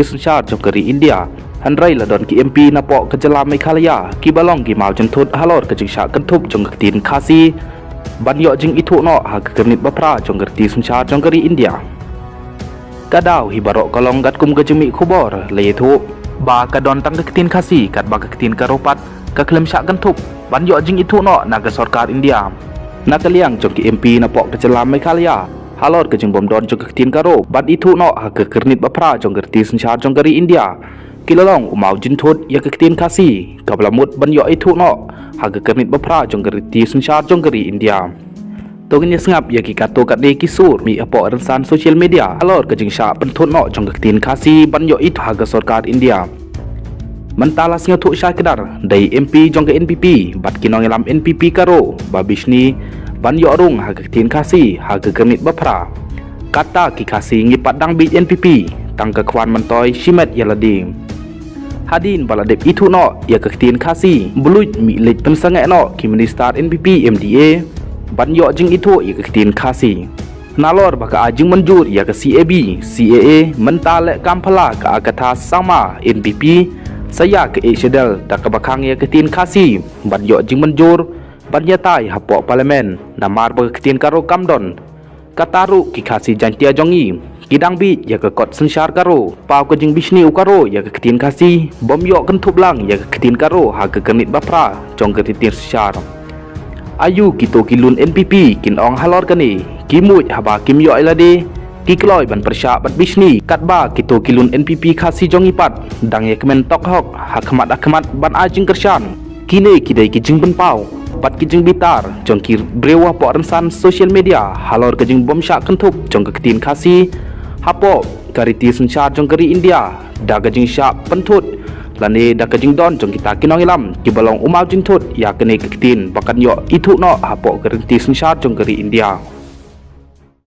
Sunshar Jongkari India Handrai ladon ki MP napok ke Jelam Meghalaya ki balong ki mau jentut halor ke jing syak kentup jong tin khasi ban yo jing itu no ha ke kernit bapra jong gerti Sunshar Jongkari India kadau hi barok kolong gat kum ke jemi khubor le thu ba ka don tang ke tin khasi kat ba ke tin karopat ka klem syak kentup ban yo jing itu no na ke sarkar India na ke liang jong ki MP napok ke Jelam Meghalaya halor ke jing bom don jong ke tin karo ban itu no ha ke kernit bapra jong gerti Sunshar Jongkari India kilalong umau jintut ya ke tin kasi kablamut ban yo itu no ha ke kernit bapra jong gerti Sunshar Jongkari India tognya sengap ya ki kato kat de kisur mi apo rensan social media halor ke jing sya penthut no jong ke tin kasi ban yo itu ha ke sarkar India mentalas ngatu sya kedar dai MP jong ke NPP bat kinong lam NPP karo babisni ban yo rung ha ke tin kasi ha ke kernit bapra kata ki kasi ngipat dang bi NPP tang ke kwan mentoy shimet yaladi hadin baladep itu no ya ke tin kasi buluj mi lej pensangek no ki minister NPP MDA ban yo jing itu ya ke tin kasi nalor baka ajing menjur ya ke CAB CAA mentale kampala ka akatha sama NPP saya ke Shedel dak bakang ya ke tin kasi ban yo jing menjur ban yatai hapo parlimen namar ba ke tin karo kamdon kataru ki khasi jantia jongi kidang bi ya ke kot Sunshar karo pau ke jing bisni ukaro ya ke tin kasi bom yo kentup lang ya ke tin karo ha ke kenit bapra jong ke tin Sunshar ayu kito kilun NPP kin ong halor kani kimuj haba kim yo ilade ki kloy ban persya bat bisni katba kito kilun NPP khasi jongi pat dang ya kemen tok hok ha khmat ban ajing kersan kine kidai ki jing ben pau bat ki jing bitar jong ki brewa po rensan social media halor ke jing bom syak kentup jong ke tin kasi hapo kariti Sunshar Jongkari India daga jing syak pentut lane daga jing don jong kita kinong ilam ki balong umau jing tut ya kene ke tin bakan yo itu no hapo kariti Sunshar Jongkari India